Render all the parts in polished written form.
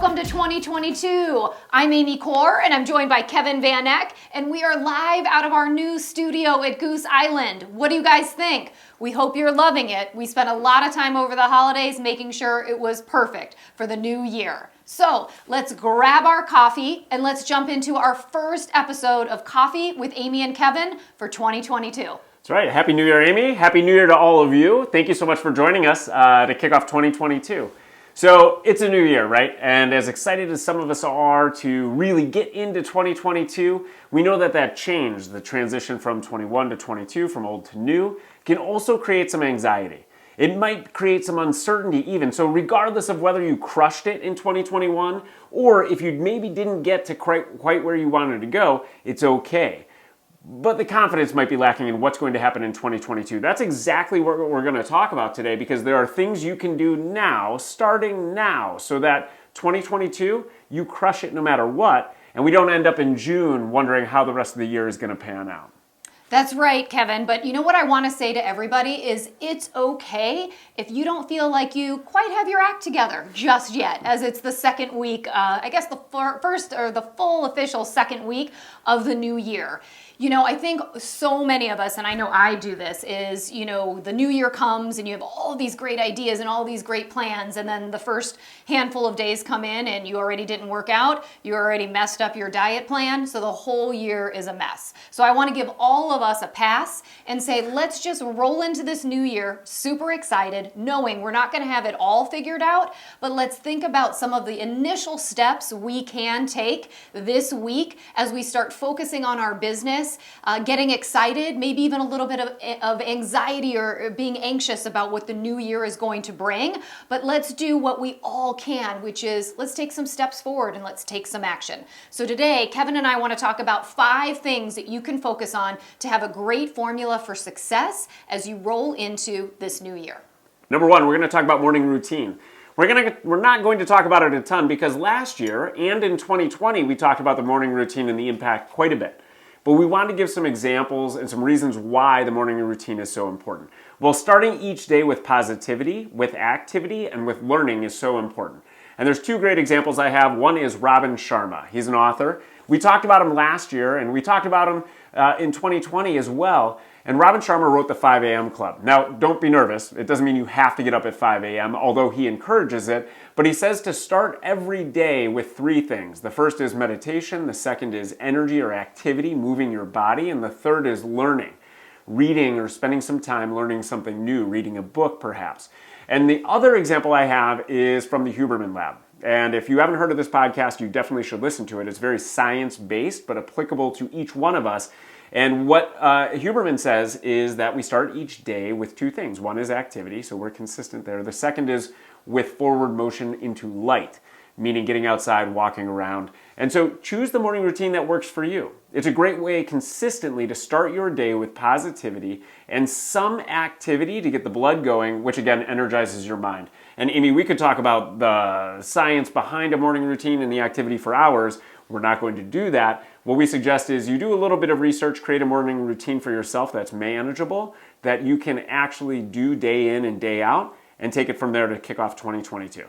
Welcome to 2022. I'm Amy Core, and I'm joined by Kevin Van Eck, and we are live out of our new studio at Goose Island. What do you guys think? We hope you're loving it. We spent a lot of time over the holidays making sure it was perfect for the new year. So let's grab our coffee and let's jump into our first episode of Coffee with Amy and Kevin for 2022. That's right. Happy New Year, Amy. Happy New Year to all of you. Thank you so much for joining us to kick off 2022. So it's a new year, right? And as excited as some of us are to really get into 2022, we know that change, the transition from 21 to 22, from old to new, can also create some anxiety. It might create some uncertainty even. So regardless of whether you crushed it in 2021 or if you maybe didn't get to quite where you wanted to go, it's okay. But the confidence might be lacking in what's going to happen in 2022. That's exactly what we're going to talk about today, because there are things you can do now, starting now, so that 2022, you crush it no matter what, and we don't end up in June wondering how the rest of the year is going to pan out. That's right, Kevin. But you know what I want to say to everybody is it's okay if you don't feel like you quite have your act together just yet, as it's the second week, I guess the first or the full official second week of the new year. You know, I think so many of us, and I know I do this, is, you know, the new year comes and you have all these great ideas and all these great plans, and then the first handful of days come in and you already didn't work out, you already messed up your diet plan, so the whole year is a mess. So I want to give all of us a pass and say, let's just roll into this new year super excited, knowing we're not going to have it all figured out, but let's think about some of the initial steps we can take this week as we start focusing on our business. Getting excited, maybe even a little bit of anxiety or being anxious about what the new year is going to bring. But let's do what we all can, which is let's take some steps forward and let's take some action. So today, Kevin and I want to talk about 5 things that you can focus on to have a great formula for success as you roll into this new year. Number 1, we're going to talk about morning routine. We're not going to talk about it a ton because last year and in 2020, we talked about the morning routine and the impact quite a bit. But we want to give some examples and some reasons why the morning routine is so important. Well, starting each day with positivity, with activity, and with learning is so important. And there's 2 great examples I have. One is Sharma. He's an author. We talked about him last year, and we talked about him in 2020 as well. And Sharma wrote the 5 a.m. Club. Now, don't be nervous. It doesn't mean you have to get up at 5 a.m., although he encourages it. But he says to start every day with 3 things. The first is meditation. The second is energy or activity, moving your body. And the third is learning, reading or spending some time learning something new, reading a book perhaps. And the other example I have is from the Huberman Lab. And if you haven't heard of this podcast, you definitely should listen to it. It's very science-based, but applicable to each one of us. And what Huberman says is that we start each day with 2 things. One is activity, so we're consistent there. The second is with forward motion into light, meaning getting outside, walking around. And so choose the morning routine that works for you. It's a great way consistently to start your day with positivity and some activity to get the blood going, which again energizes your mind. And Amy, we could talk about the science behind a morning routine and the activity for hours. We're not going to do that. What we suggest is you do a little bit of research, create a morning routine for yourself that's manageable, that you can actually do day in and day out, and take it from there to kick off 2022.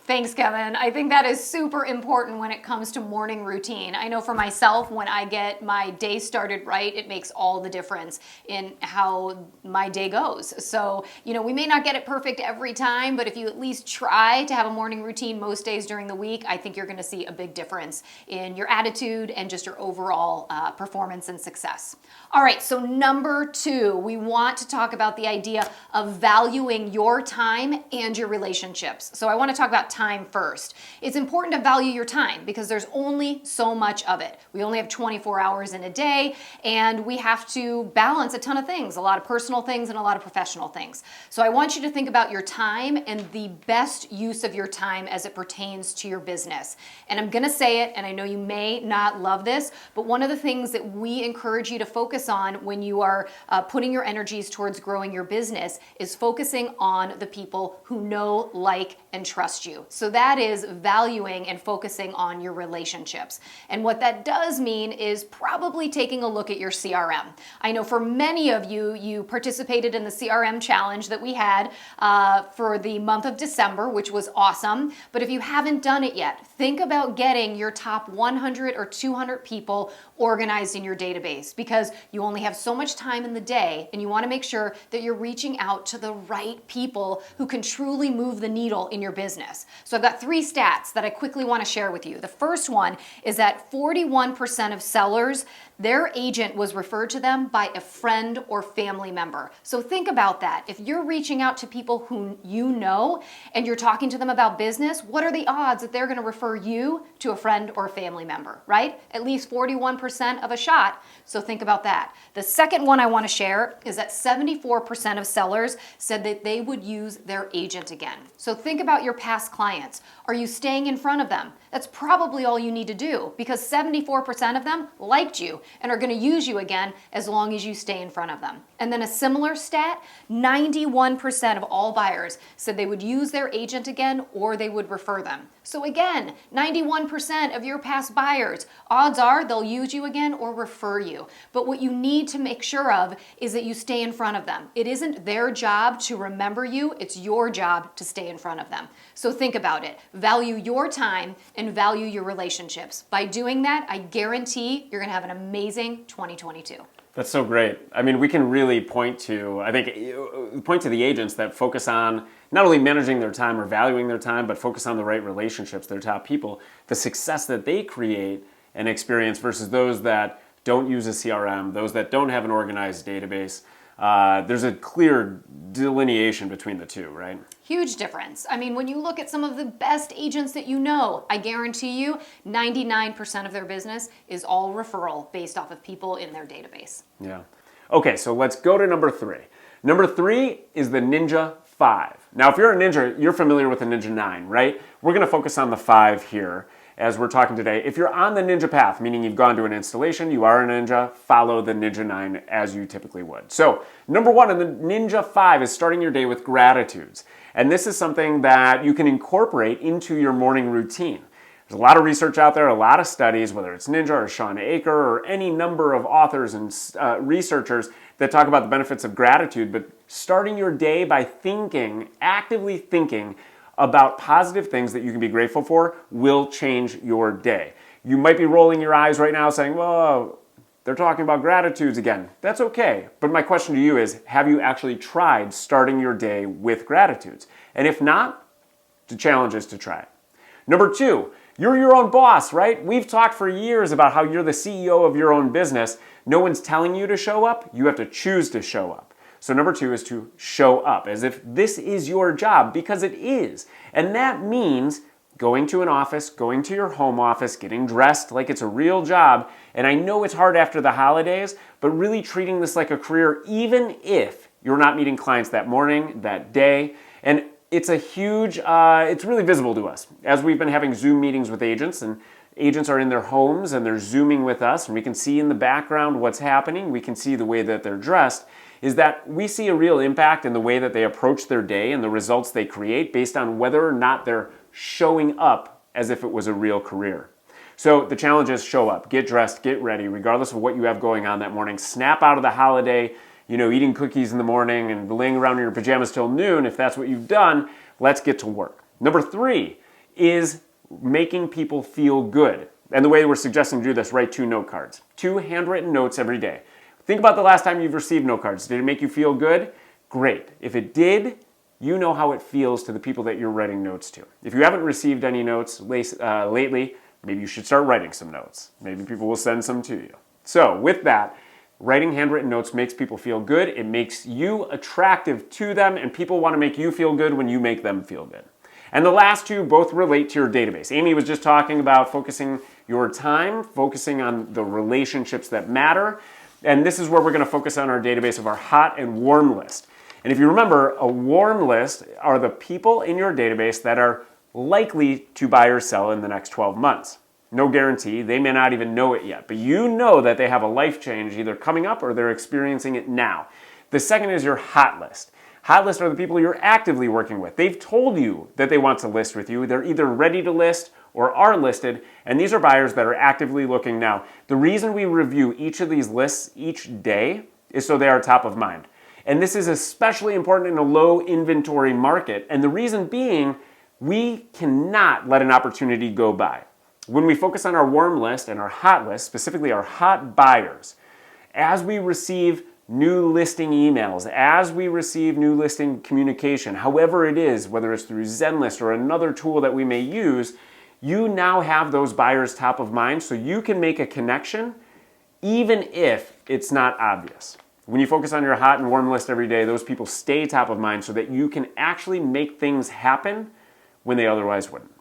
Thanks, Kevin. I think that is super important when it comes to morning routine. I know for myself, when I get my day started right, it makes all the difference in how my day goes. So, you know, we may not get it perfect every time, but if you at least try to have a morning routine most days during the week, I think you're going to see a big difference in your attitude and just your overall performance and success. All right, so number 2, we want to talk about the idea of valuing your time and your relationships. So I want to talk about time first. It's important to value your time because there's only so much of it. We only have 24 hours in a day, and we have to balance a ton of things, a lot of personal things and a lot of professional things. So I want you to think about your time and the best use of your time as it pertains to your business. And I'm going to say it, and I know you may not love this, but one of the things that we encourage you to focus on when you are putting your energies towards growing your business is focusing on the people who know, like, and trust you. value. So that is valuing and focusing on your relationships. And what that does mean is probably taking a look at your CRM. I know for many of you, you participated in the CRM challenge that we had for the month of December, which was awesome. But if you haven't done it yet, think about getting your top 100 or 200 people organized in your database, because you only have so much time in the day and you want to make sure that you're reaching out to the right people who can truly move the needle in your business. So I've got 3 stats that I quickly want to share with you. The first one is that 41% of sellers, their agent was referred to them by a friend or family member. So think about that. If you're reaching out to people who you know and you're talking to them about business, what are the odds that they're going to refer you to a friend or a family member, right? At least 41% of a shot. So think about that. The second one I want to share is that 74% of sellers said that they would use their agent again. So think about your past clients. Are you staying in front of them? That's probably all you need to do, because 74% of them liked you and are going to use you again as long as you stay in front of them. And then a similar stat, 91% of all buyers said they would use their agent again or they would refer them. So again, 91% of your past buyers, odds are they'll use you again or refer you. But what you need to make sure of is that you stay in front of them. It isn't their job to remember you, it's your job to stay in front of them. So think about it. Value your time and value your relationships. By doing that, I guarantee you're going to have an amazing 2022. That's so great. I mean, we can really point to the agents that focus on not only managing their time or valuing their time, but focus on the right relationships, their top people, the success that they create and experience versus those that don't use a CRM, those that don't have an organized database. There's a clear delineation between the two, right? Huge difference. I mean, when you look at some of the best agents that you know, I guarantee you 99% of their business is all referral based off of people in their database. Yeah. Okay, so let's go to number 3. Number 3 is the Ninja 5. Now, if you're a Ninja, you're familiar with the Ninja 9, right? We're going to focus on the 5 here as we're talking today. If you're on the Ninja path, meaning you've gone to an installation, you are a Ninja, follow the Ninja 9 as you typically would. So, number 1 in the Ninja 5 is starting your day with gratitudes. And this is something that you can incorporate into your morning routine. There's a lot of research out there, a lot of studies, whether it's Ninja or Shawn Achor or any number of authors and researchers that talk about the benefits of gratitude. But starting your day by actively thinking about positive things that you can be grateful for will change your day. You might be rolling your eyes right now saying, whoa, they're talking about gratitudes again. That's okay. But my question to you is, have you actually tried starting your day with gratitudes? And if not, the challenge is to try it. Number 2, you're your own boss, right? We've talked for years about how you're the CEO of your own business. No one's telling you to show up. You have to choose to show up. So number 2 is to show up as if this is your job, because it is. And that means going to an office, going to your home office, getting dressed like it's a real job. And I know it's hard after the holidays, but really treating this like a career, even if you're not meeting clients that morning, that day. And it's it's really visible to us as we've been having Zoom meetings with agents, and agents are in their homes and they're Zooming with us, and we can see in the background what's happening. We can see the way that they're dressed. Is that we see a real impact in the way that they approach their day and the results they create based on whether or not they're showing up as if it was a real career. So the challenge is show up, get dressed, get ready, regardless of what you have going on that morning. Snap out of the holiday, eating cookies in the morning and laying around in your pajamas till noon. If that's what you've done, let's get to work. Number 3 is making people feel good. And the way we're suggesting to do this, write 2 note cards. 2 handwritten notes every day. Think about the last time you've received note cards. Did it make you feel good? Great. If it did, you know how it feels to the people that you're writing notes to. If you haven't received any notes lately, maybe you should start writing some notes. Maybe people will send some to you. So with that, writing handwritten notes makes people feel good. It makes you attractive to them, and people want to make you feel good when you make them feel good. And the last 2 both relate to your database. Amy was just talking about focusing your time, focusing on the relationships that matter. And this is where we're going to focus on our database of our hot and warm list. And if you remember, a warm list are the people in your database that are likely to buy or sell in the next 12 months. No guarantee. They may not even know it yet, but you know that they have a life change either coming up or they're experiencing it now. The second is your hot list. Hot list are the people you're actively working with. They've told you that they want to list with you. They're either ready to list or are listed, and these are buyers that are actively looking now. The reason we review each of these lists each day is so they are top of mind. And this is especially important in a low inventory market, and the reason being, we cannot let an opportunity go by. When we focus on our warm list and our hot list, specifically our hot buyers, as we receive new listing emails, as we receive new listing communication, however it is, whether it's through ZenList or another tool that we may use, you now have those buyers top of mind so you can make a connection even if it's not obvious. When you focus on your hot and warm list every day, those people stay top of mind so that you can actually make things happen when they otherwise wouldn't.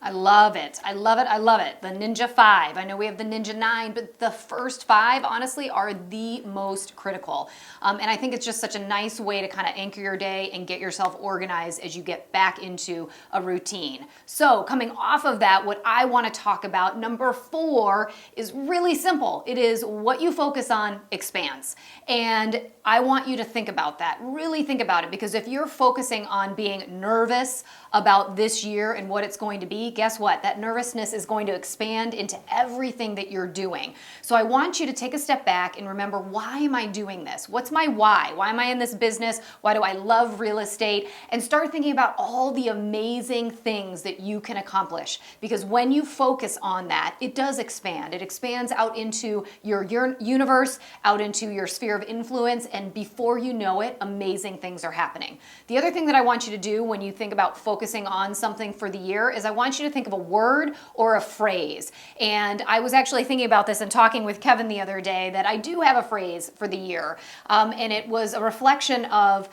I love it. I love it. I love it. The Ninja 5. I know we have the Ninja 9, but the first 5, honestly, are the most critical. And I think it's just such a nice way to kind of anchor your day and get yourself organized as you get back into a routine. So coming off of that, what I want to talk about, number 4, is really simple. It is what you focus on expands. And I want you to think about that. Really think about it, because if you're focusing on being nervous about this year and what it's going to be, guess what? That nervousness is going to expand into everything that you're doing. So I want you to take a step back and remember, why am I doing this? What's my why? Why am I in this business? Why do I love real estate? And start thinking about all the amazing things that you can accomplish. Because when you focus on that, it does expand. It expands out into your universe, out into your sphere of influence, and before you know it, amazing things are happening. The other thing that I want you to do when you think about focusing on something for the year is I want you to think of a word or a phrase. And I was actually thinking about this and talking with Kevin the other day that I do have a phrase for the year. And it was a reflection of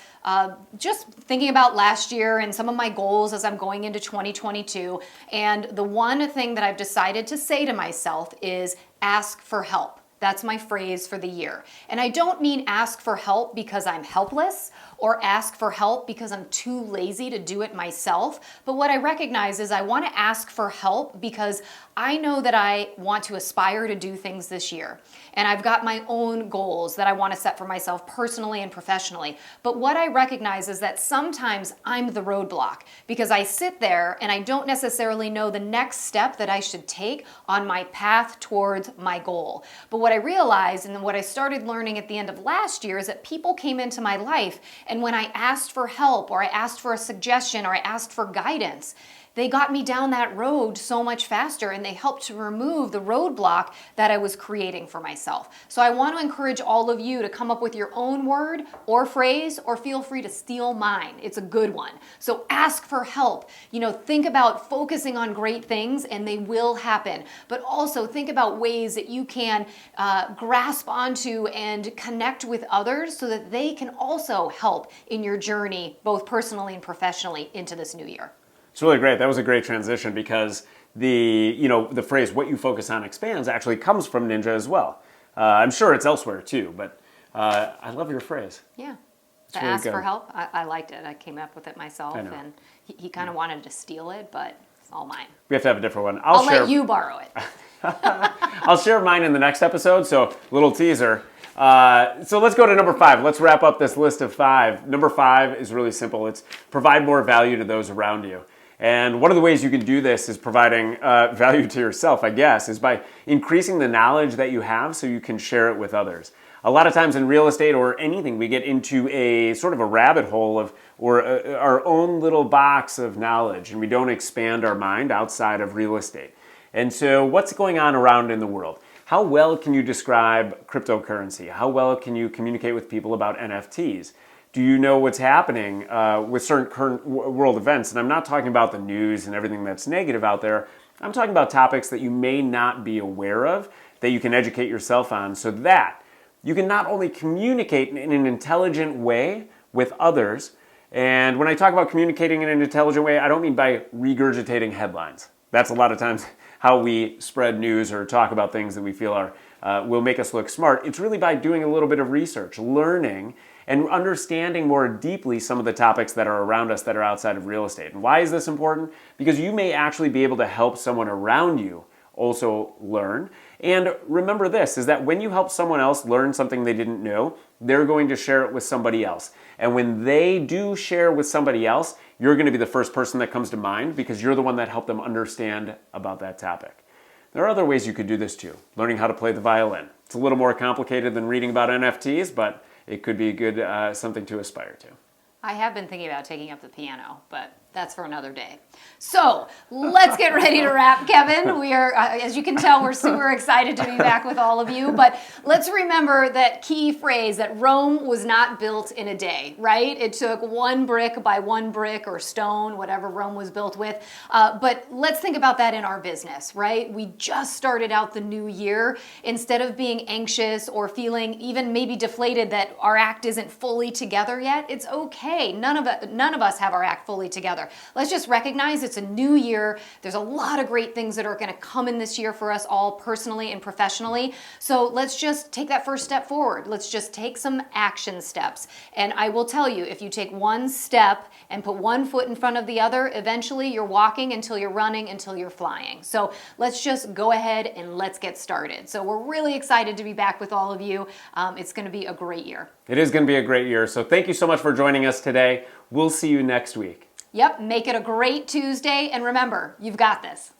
just thinking about last year and some of my goals as I'm going into 2022. And the one thing that I've decided to say to myself is ask for help. That's my phrase for the year. And I don't mean ask for help because I'm helpless or ask for help because I'm too lazy to do it myself. But what I recognize is I want to ask for help because I know that I want to aspire to do things this year. And I've got my own goals that I want to set for myself personally and professionally. But what I recognize is that sometimes I'm the roadblock because I sit there and I don't necessarily know the next step that I should take on my path towards my goal. But what I realized and what I started learning at the end of last year is that people came into my life, and when I asked for help or I asked for a suggestion or I asked for guidance, they got me down that road so much faster, and they helped to remove the roadblock that I was creating for myself. So I want to encourage all of you to come up with your own word or phrase, or feel free to steal mine. It's a good one. So ask for help. Think about focusing on great things, and they will happen. But also think about ways that you can grasp onto and connect with others so that they can also help in your journey, both personally and professionally, into this new year. It's really great. That was a great transition because the phrase "what you focus on expands" actually comes from Ninja as well. I'm sure it's elsewhere too, but I love your phrase. Yeah. It's To really ask good. for help, I liked it. I came up with it myself, I know. and he kind of wanted to steal it, but it's all mine. We have to have a different one. I'll let you borrow it. I'll share mine in the next episode, so little teaser. So let's go to number 5. Let's wrap up this list of 5. Number 5 is really simple. It's provide more value to those around you. And one of the ways you can do this is providing value to yourself, I guess, is by increasing the knowledge that you have so you can share it with others. A lot of times in real estate or anything, we get into a sort of a rabbit hole our own little box of knowledge, and we don't expand our mind outside of real estate. And so what's going on around in the world? How well can you describe cryptocurrency? How well can you communicate with people about NFTs? Do you know what's happening with certain current world events? And I'm not talking about the news and everything that's negative out there. I'm talking about topics that you may not be aware of, that you can educate yourself on, so that you can not only communicate in an intelligent way with others. And when I talk about communicating in an intelligent way, I don't mean by regurgitating headlines. That's a lot of times how we spread news or talk about things that we feel will make us look smart. It's really by doing a little bit of research, learning, and understanding more deeply some of the topics that are around us that are outside of real estate. And why is this important? Because you may actually be able to help someone around you also learn. And remember this, is that when you help someone else learn something they didn't know, they're going to share it with somebody else. And when they do share with somebody else, you're going to be the first person that comes to mind because you're the one that helped them understand about that topic. There are other ways you could do this too. Learning how to play the violin. It's a little more complicated than reading about NFTs, but it could be good something to aspire to. I have been thinking about taking up the piano, but that's for another day. So let's get ready to wrap, Kevin. We are, as you can tell, we're super excited to be back with all of you. But let's remember that key phrase that Rome was not built in a day, right? It took one brick by one brick or stone, whatever Rome was built with. But let's think about that in our business, right? We just started out the new year. Instead of being anxious or feeling even maybe deflated that our act isn't fully together yet, it's okay. None of us have our act fully together. Let's just recognize it's a new year. There's a lot of great things that are going to come in this year for us all personally and professionally. So let's just take that first step forward. Let's just take some action steps. And I will tell you, if you take one step and put one foot in front of the other, eventually you're walking until you're running, until you're flying. So let's just go ahead and let's get started. So we're really excited to be back with all of you. It's going to be a great year. It is going to be a great year. So thank you so much for joining us today. We'll see you next week. Yep, make it a great Tuesday, and remember, you've got this.